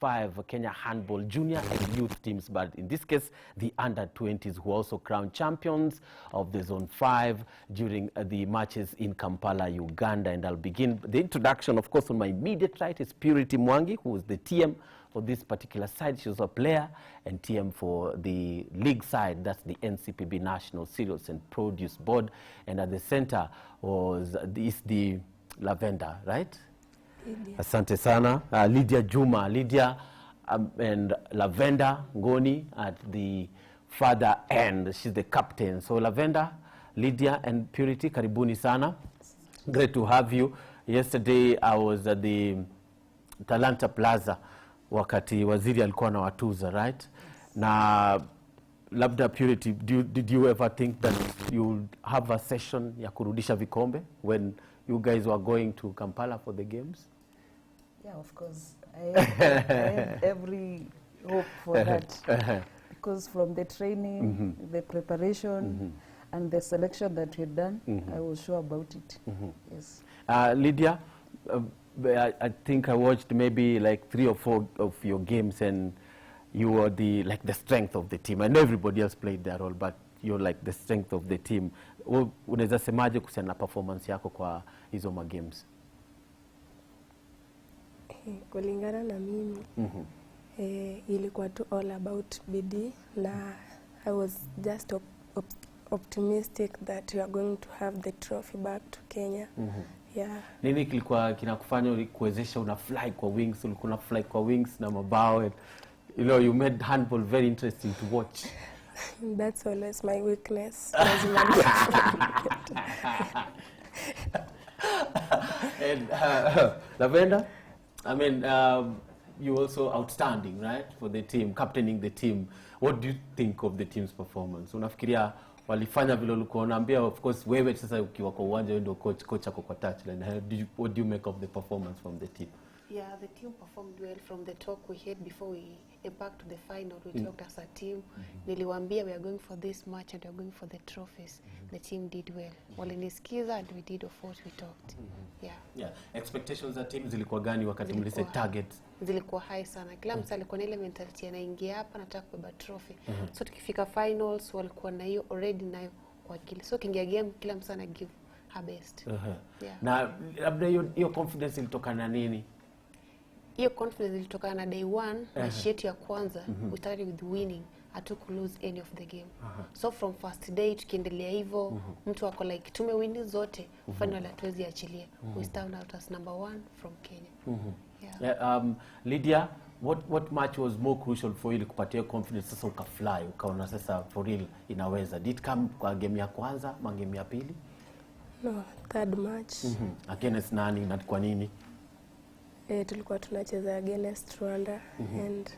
5 Kenya Handball junior and youth teams, but in this case, the under-20s who also crowned champions of the Zone 5 during the matches in Kampala, Uganda. And I'll begin the introduction, of course, on my immediate right is Purity Mwangi, who is the TM for this particular side. She's a player and TM for the league side. That's the NCPB National Cereals and Produce Board. And at the center is the Lavender, right? Lydia. Asante sana. Lydia Juma. Lydia and Lavender Ngoni at the further end. She's the captain. So Lavender, Lydia and Purity, karibuni sana. Great to have you. Yesterday I was at the Talanta Plaza wakati waziri alikuwa na watuza, right? Na labda Purity, did you ever think that you'll have a session ya kurudisha vikombe when you guys were going to Kampala for the games? Yeah, of course. I have every hope for that. Because from the training, the preparation, and the selection that we've done, I was sure about it. Yes. Lydia, I think I watched maybe like 3 or 4 of your games, and you were the strength of the team. I know everybody else played their role, but you're like the strength of the team. Unaweza semaje kuhusiana na performance yako kwa hizo ma games? Kulingana na mimi, ilikuwa tu all about bidii, na I was just optimistic that we are going to have the trophy back to Kenya. Yeah. Nini kilikuwa kinakufanya kuwezesha una fly kwa wings, ulikuwa fly kwa wings na mabao? You know, you made handball very interesting to watch. That's always my weakness. And Lavender, I mean, you also outstanding, right, for the team, captaining the team. What do you think of the team's performance? Unafikiria walifanya vile ulikuwa unaambia? Of course, wewe sasa ukiwa kwa uwanja wewe ndio coach ako kwa touchline. What do you make of the performance from the team? Yeah, the team performed well from the talk we had before we embarked to the final. We talked as a team. Niliwaambia we are going for this match and we are going for the trophies. The team did well. Walinisikiza and we did of what we talked. Yeah. Expectations za team zilikuwa gani wakati mlise targets? Zilikuwa high sana. Kila mtu alikuwa na ile mentality anaingia hapa nataka kubeba trophy. So tukifika finals walikuwa na hiyo already nayo kwa akili. So kingia game kila mtu ana give her best. Yeah. Na labda hiyo confidence ilitokana na nini? Hiyo confidence ilitokana na day one, match yetu ya kwanza, we started with winning, hatu lose any of the game. So from first day tukiendelea hivyo, mtu wako like tumewin zote, final hatuwezi achilia. We stand out as number 1 from Kenya. Lydia, what match was more crucial for you kupatia confidence sasa ukafly, ukaona sasa for real inaweza? Did it come kwa game ya kwanza, game ya pili? No, third match. Against nani na kwa nini? Tulikuwa tunacheza against Rwanda and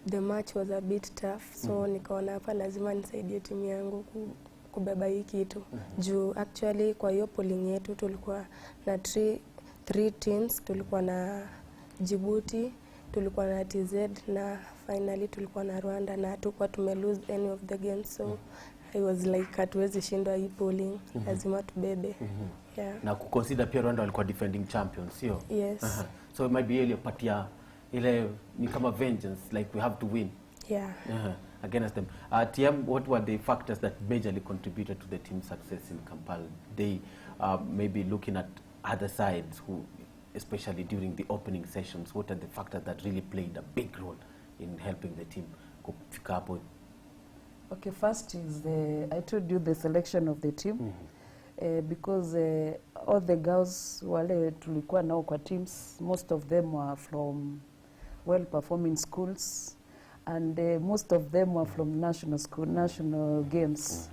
the match was a bit tough, so nikaona hapa lazima nisaidie timu yangu kubeba hii kitu. Juu actually kwa hiyo polling yetu tulikuwa na 3 teams, tulikuwa na Djibouti, tulikuwa na TZ na finally tulikuwa na Rwanda, na tulikuwa lose any of the games, so I was like hatuwezi shindwa hii polling, lazima tubebe. Yeah. Na kuconsider pia Rwanda walikuwa defending champions, sio? Yes. So it might be ile patia ile ni kama vengeance, like we have to win. Yeah. Against them. TM, what were the factors that majorly contributed to the team's success in Kampala? They maybe looking at other sides who, especially during the opening sessions, what are the factors that really played a big role in helping the team kufika hapo? Okay, first is I told you the selection of the team. Because all the girls wale tulikuwa nao kwa teams, most of them were from well-performing schools, and most of them were from national games.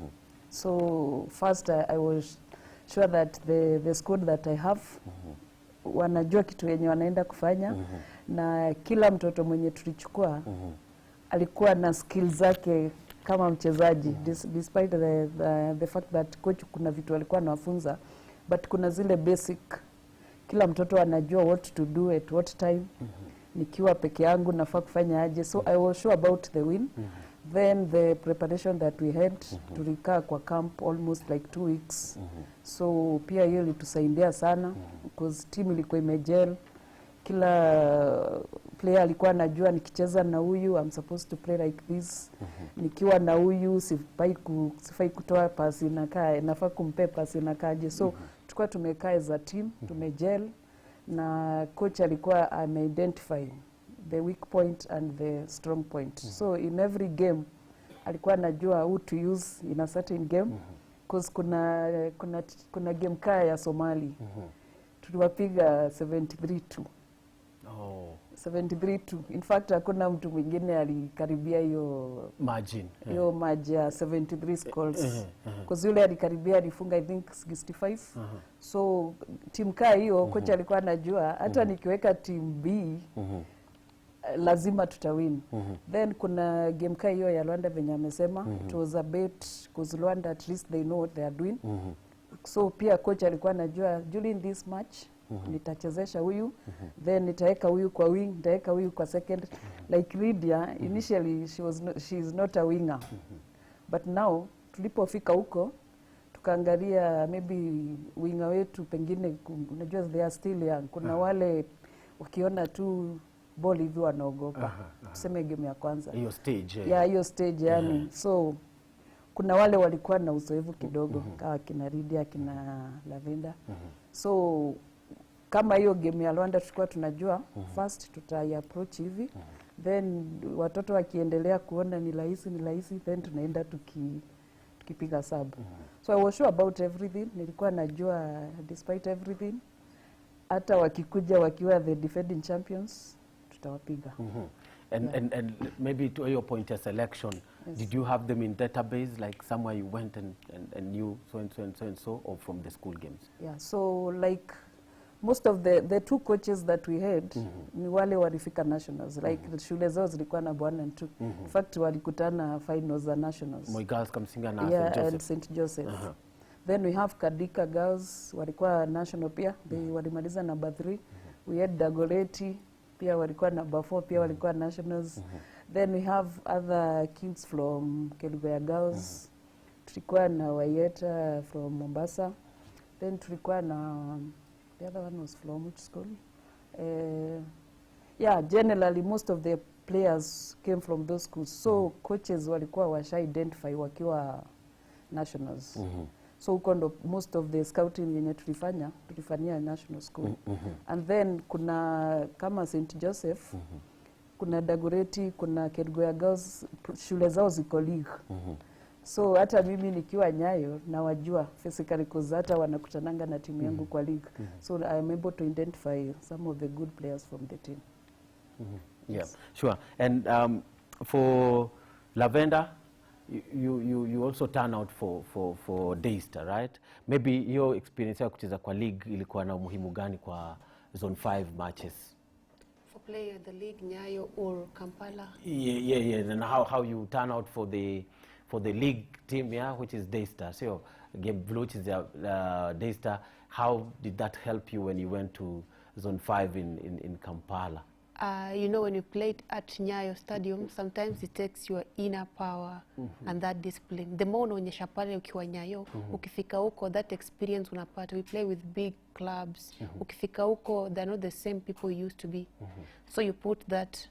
So first I was sure that the school that I have wanajua kitu yenye wanaenda kufanya, na kila mtoto mwenye tulichukua alikuwa na skills zake kama mchezaji, despite the fact that coach kuna vitu alikuwa anawafunza, but kuna zile basic kila mtoto anajua what to do at what time. Nikiwa peke yangu nafaa kufanya aje, so I was sure about the win. Then the preparation that we had, tulikaa kwa camp almost like 2 weeks. So pia hiyo ilitusaidia sana because team ilikuwa imegel, kila player alikuwa anajua nikicheza na huyu I'm supposed to play like this. Nikiwa na huyu sifai kutoa pasi nafaa kumpe pasi nakaje. So tulikuwa tumekaa as a team, tumegel, na coach alikuwa ameidentify the weak point and the strong point. So in every game alikuwa anajua who to use in a certain game, because kuna game kaya ya Somali tuliwapiga 73-2. 73-2. In fact hakuna mtu mwingine alikaribia hiyo margin, hiyo margin ya 73 scores, because yule alikaribia alifunga I think 65. So team kaa hiyo kocha alikuwa anajua hata nikiweka team B lazima tutawin. Then kuna game kaa hiyo ya Rwanda venye amesema, it was a bet because Rwanda at least they know what they are doing. So pia coach alikuwa anajua during this match nitachezesha huyu, then nitaweka huyu kwa wing, nitaweka huyu kwa second. Like Lydia, initially she is not a winger. But now tulipofika huko tukaangalia maybe winger wetu pengine unajua they are still young. Kuna wale wakiona tu ball hivi wanaogopa. Tuseme game ya kwanza. Hiyo stage. Hiyo stage yani. So kuna wale walikuwa na uzoefu kidogo kama kina Lydia, kina Lavenda. So kama hiyo game ya Rwanda tulikuwa tunajua first tutai-approach hivi, then watoto wakiendelea kuona ni rahisi, then tunaenda tukipiga sub. So I was sure about everything. Nilikuwa najua despite everything, hata wakikuja wakiwa the defending champions tutawapiga. And maybe to your point of selection, did you have them in database, like somewhere you went and knew so and so, or from the school games? Yeah, so like most of the two coaches that we had ni wale walifika nationals, like shule zao zilikuwa na 1 and 2. In fact walikutana finals za nationals. Moi Girls Kamsinga na St. Joseph. Then we have Kadika Girls walikuwa national pia, they walimaliza number 3. We had Dagoretti pia walikuwa number 4, pia walikuwa nationals. Then we have other kids from Kelgoya Girls. Tulikuwa na Wayeta from Mombasa. Then tulikuwa na the other one was from which school? Generally most of the players came from those schools. So coaches walikuwa washa-identify wakiwa nationals. So huko ndo most of the scouting yenye tulifanyia national school. And then kuna kama St. Joseph, kuna Dagoretti, kuna Kelgoya Girls, shule zao ziko league. So hata mimi nikiwa Nyayo na wajua physically cause hata wanakutananga na timu yangu kwa league. So I am able to identify some of the good players from the team. Yeah, sure. And for Lavenda, you also turn out for Daystar, right? Maybe your experience ya kucheza kwa league ilikuwa na umuhimu gani kwa zone 5 matches? For play the league Nyayo or Kampala? Yeah. And how you turn out for the league team, which is Daystar. So game which is Daystar. How did that help you when you went to zone 5 in Kampala? You know, when you played at Nyayo Stadium, sometimes it takes your inner power and that discipline. The more unaonyesha pale ukiwa Nyayo, ukifika huko, that experience unapata. We play with big clubs. Ukifika huko, they're not the same people you used to be. So you put that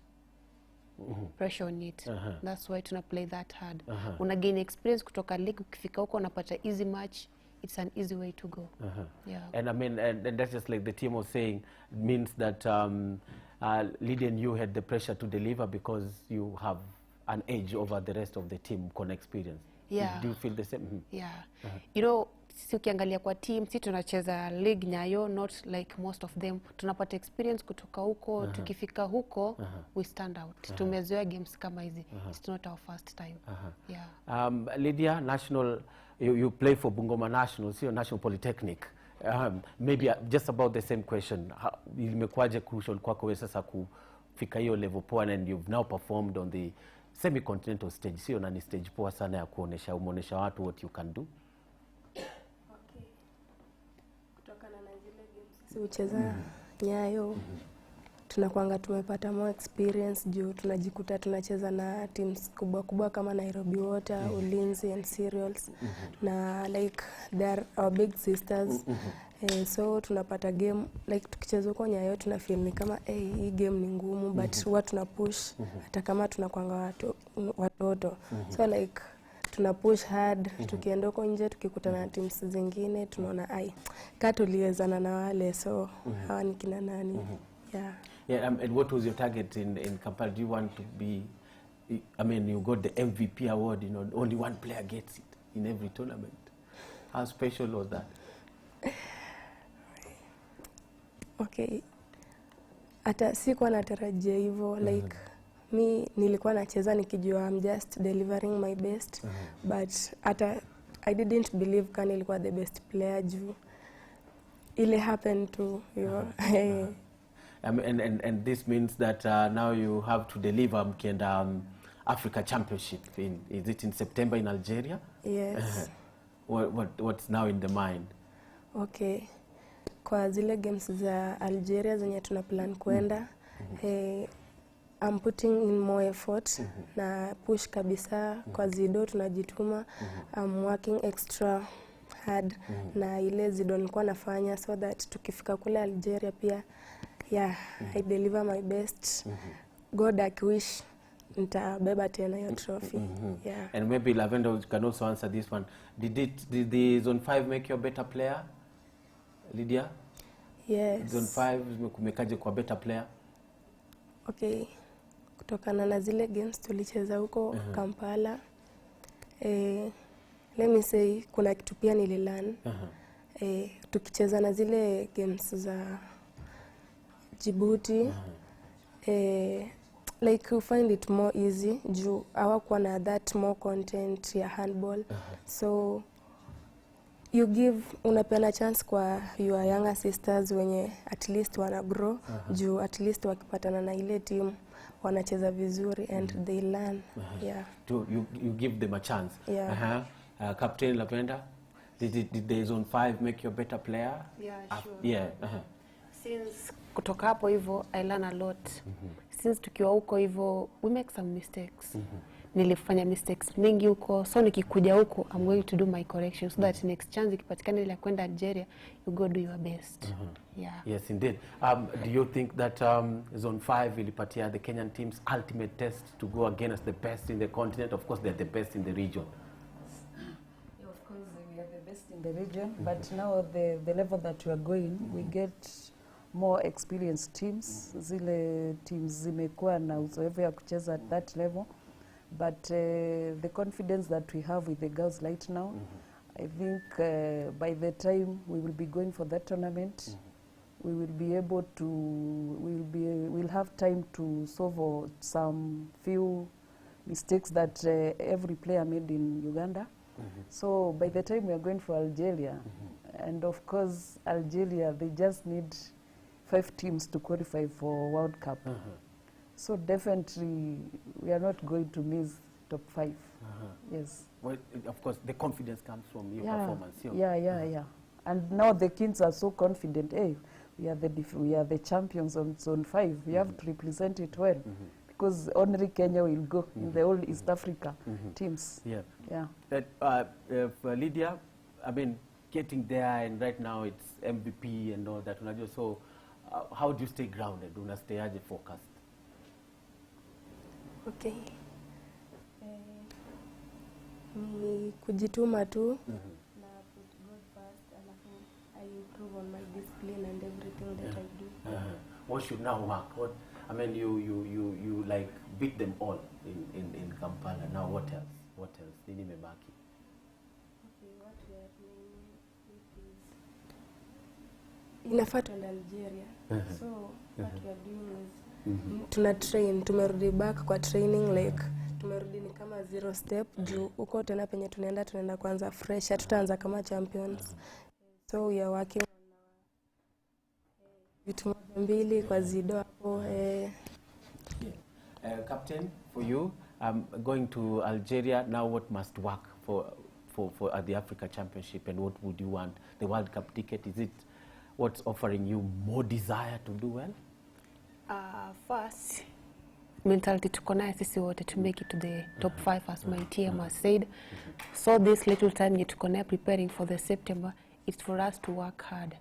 pressure on it. That's why tuna play that hard. Una gain experience kutoka league, ukifika huko unapata easy match. It's an easy way to go. Yeah. And I mean, and that's just like the team was saying, it means that Lydia and you had the pressure to deliver because you have an edge over the rest of the team, con experience. Yeah. Do you feel the same? Yeah. You know, si ukiangalia kwa team, si tunacheza league Nyayo, not like most of them. Tunapata experience kutoka huko, tukifika huko, we stand out. Tumezoea games kama hizi. It's not our first time. Yeah. Lydia, national, you play for Bungoma Nationals, your National Polytechnic. Maybe just about the same question. Imekuwaje crucial kwako wewe sasa kufika hiyo level poa, and you've now performed on the semi-continental stage. Sio na ni stage poa sana ya umeonesha watu what you can do. Okay. Kutokana na zile games sisi ucheza Nyayo, tunakuanga tumepata more experience juu tunajikuta tunacheza na teams kubwa kama Nairobi Water, Ulinzi and Cereals. Na like they are our big sisters. So tunapata game like tukicheza huko Nyayo tuna feel ni kama hii game ni ngumu but huwa tuna push hata kama tunakuanga watoto. So like tuna push hard, tukienda huko nje tukikutana na teams zingine tunaona kama tuliwezana na wale, so hawa ni kina nani. Yeah, and what was your target in Kampala? Do you want to be, I mean, you got the MVP award, you know, only one player gets it in every tournament. How special was that? Okay, hata sikuwa natarajia hivyo, like mi nilikuwa nacheza nikijua I'm just delivering my best, but hata I didn't believe kama nilikuwa the best player juu ile happened to you. And this means that now you have to deliver mkienda Africa Championship is it in September in Algeria? Yes. What's now in the mind? Okay, kwa zile games za Algeria zenye tuna plan kwenda, I'm putting in more effort na push kabisa kwa zido tunajituma. I'm working extra hard na ile zido nilikuwa nafanya so that tukifika kule Algeria pia I deliver my best. God akiwish nitabeba tena hiyo trophy. And maybe Lavender can also answer this one. Did the Zone 5 make you a better player, Lydia? Yes. Zone 5 kumekaje kwa better player? Okay, kutokana na zile games tulicheza huko Kampala, let me say kuna kitu pia nililearn. Tukicheza na zile games za Djibouti, like you find it more easy juu hawakuwa na that more content ya handball. So you give, unapeana chance kwa your younger sisters wenye at least wana grow juu at least wakipatana na ile team wanacheza vizuri and they learn. You give them a chance. Captain Lavender, did the Zone 5 make you a better player? Yeah, sure. Yeah. Since kutoka hapo hivyo I learn a lot. Since tukiwa huko hivyo we make some mistakes. Nilifanya mistakes mingi huko, so nikikuja huko I'm going to do my corrections so that next chance ikipatikana ile kwenda Algeria you go do your best. Yes, indeed. Do you think that Zone 5 ilipatia the Kenyan teams ultimate test to go against the best in the continent? Of course they're the best in the region. Yeah, of course we are the best in the region, but now the level that we are going, we get more experienced teams. Zile teams zimekuwa na uzoefu ya kucheza at that level, but the confidence that we have with the girls right now, I think by the time we will be going for that tournament, we will be able to, we'll have time to solve some few mistakes that every player made in Uganda. So by the time we are going for Algeria, and of course Algeria, they just need 5 teams to qualify for World Cup. So definitely we are not going to miss top 5. Yes. Well, of course the confidence comes from your performance. Yeah. And now the kids are so confident. Hey, we are the champions on Zone 5. We have to represent it well. Because only Kenya will go in the whole East Africa teams. For Lydia, I mean, getting there and right now it's MVP and all that. So how do you stay grounded? Stay focused? Okay. Ni kujituma tu na put God first, alafu I improve on my discipline and everything that I do. What should now work? I mean, you like beat them all in Kampala. Now what else? Nini mebaki? Okay, what we are doing is inafaa tuende Algeria. So what we are doing is tuna train, tumerudi back kwa training, like tumerudi ni kama 0 step juu huko tena penye tunaenda kwanza fresh, tutaanza kama champions. So we are working on vitu mbili kwa zido hapo. Captain, for you, going to Algeria now, what must work for at the Africa Championship, and what would you want? The World Cup ticket, is it what's offering you more desire to do well? First, mentality tuko nayo sisi wote to make it to the top 5 as my team has said. So this little time tuko nayo preparing for the September it's for us to work hard.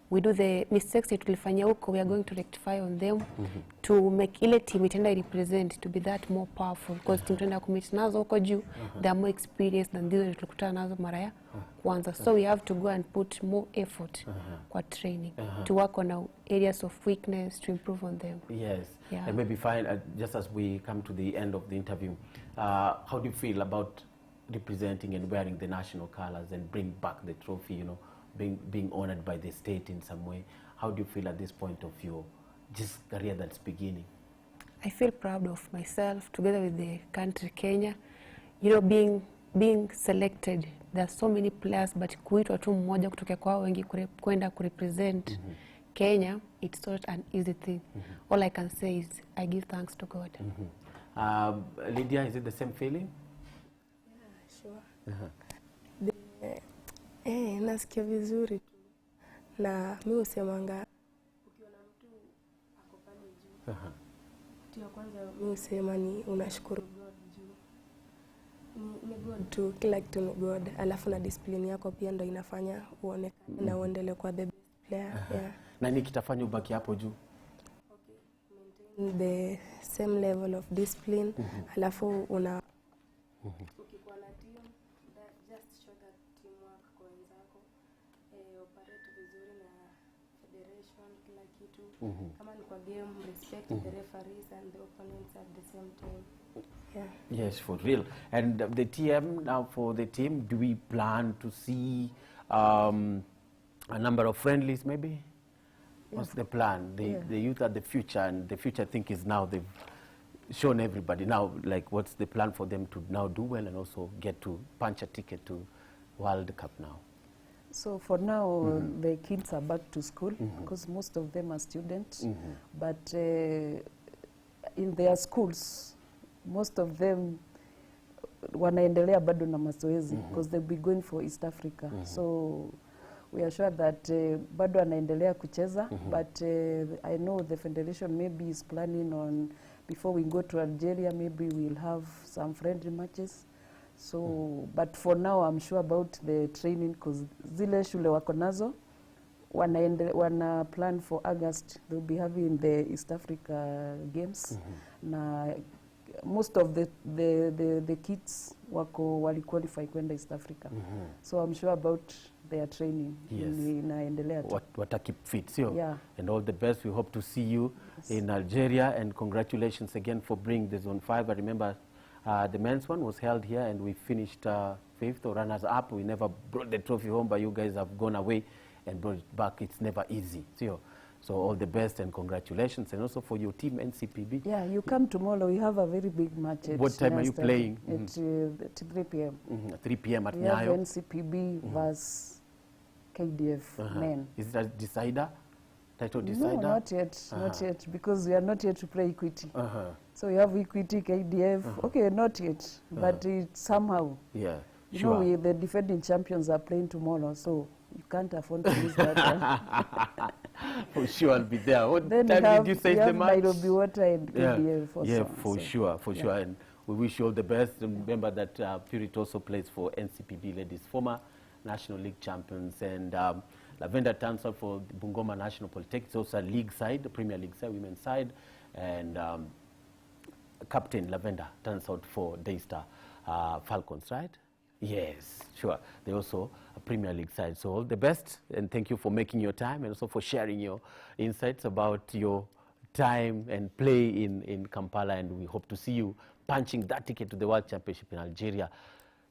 We do the mistakes that tulifanya huko, we are going to rectify on them to make ile team itenda represent to be that more powerful, because team tenda commit nazo huko juu, they are more experienced than these tulikutana nazo mara ya kwanza. So we have to go and put more effort kwa training to work on our areas of weakness, to improve on them. Yes. Yeah. And maybe fine, just as we come to the end of the interview, how do you feel about representing and wearing the national colors and bring back the trophy, you know, being honored by the state in some way? How do you feel at this point of your just career that's beginning? I feel proud of myself together with the country Kenya. You know, being selected, there are so many players, but kuitwa tu mmoja kutoka kwao wengi kwenda kurepresent Kenya, it's not an easy thing. All I can say is I give thanks to God. Lydia, is it the same feeling? Yeah, sure. Nasikia vizuri tu. Na mimi husemanga ukiona mtu ako pale juu. Kitu ya kwanza mimi husema ni unashukuru God juu. Ni God tu, kila kitu ni God. Alafu na discipline yako pia ndio inafanya uonekane na uendelee kwa the best player. Yeah. Na nini kitafanya ubaki hapo juu? Maintain the same level of discipline. Alafu ukikuwa na team, just show that teamwork kwa wenzako. Operate vizuri na federation, kila kitu. Kama ni kwa game, respect the referees and the opponents at the same time. Yeah. Yes, for real. And the TM, now for the team, do we plan to see a number of friendlies maybe? What's the plan? The youth are the future, and the future I think is now they've shown everybody now, like what's the plan for them to now do well and also get to punch a ticket to World Cup now? So for now, the kids are back to school because most of them are students. But in their schools, most of them wanaendelea bado na mazoezi because they'll be going for East Africa. So we are sure that bado anaendelea kucheza, but I know the federation maybe is planning on, before we go to Algeria, maybe we'll have some friendly matches. So, but for now, I'm sure about the training because zile shule wako nazo, wana plan for August, they'll be having the East Africa games. Na most of the kids wali qualify kwenda East Africa. So I'm sure about their training. Yes. Inaendelea tu. What keep fit, so Yeah. and all the best. We hope to see you in Algeria, and congratulations again for bringing the Zone 5. I remember the men's one was held here and we finished 5th or runners up. We never brought the trophy home, but you guys have gone away and brought it back. It's never easy. So all the best and congratulations, and also for your team NCPB. Yeah, you come tomorrow. We have a very big match. At What time are you Nesta playing? At 3 p.m. 3 p.m. at We have Nyayo. NCPB versus KDF men. Is it a decider? Title No, decider? not yet. Not yet, because we are not yet to play Equity. So we have Equity, KDF. Okay, not yet, but it's somehow. Yeah, You sure. know, the defending champions are playing tomorrow, so you can't afford to lose that one. For sure, I'll be there. What Then time did you say we the have match? Nairobi Water and KDF also. Yeah, for sure, Yeah. sure. And we wish you all the best. And remember that Purity also plays for NCPB ladies, former National League champions, and Lavender turns out for the Bungoma National Polytechnic. It's also a league side, the Premier League side, women's side, and Captain Lavender turns out for Daystar Falcons, right? Yes, sure. They're also a Premier League side. So all the best, and thank you for making your time and also for sharing your insights about your time and play in Kampala, and we hope to see you punching that ticket to the World Championship in Algeria.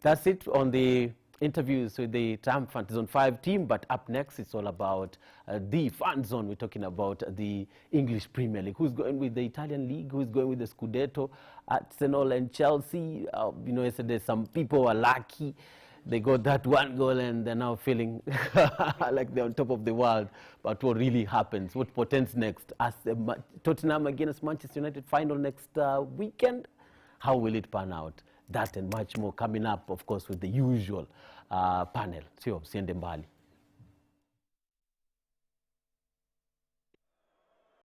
That's it on the interviews with the Triumphant Zone 5 team, but up next it's all about the fan zone. We're talking about the English Premier League. Who's going with the Italian League? Who's going with the Scudetto? Arsenal and Chelsea. You know, yesterday some people were lucky. They got that one goal and they're now feeling like they're on top of the world. But what really happens? What portends next? As Tottenham against Manchester United final next weekend, how will it pan out? That and much more coming up, of course, with the usual panel. Sio, siende mbali.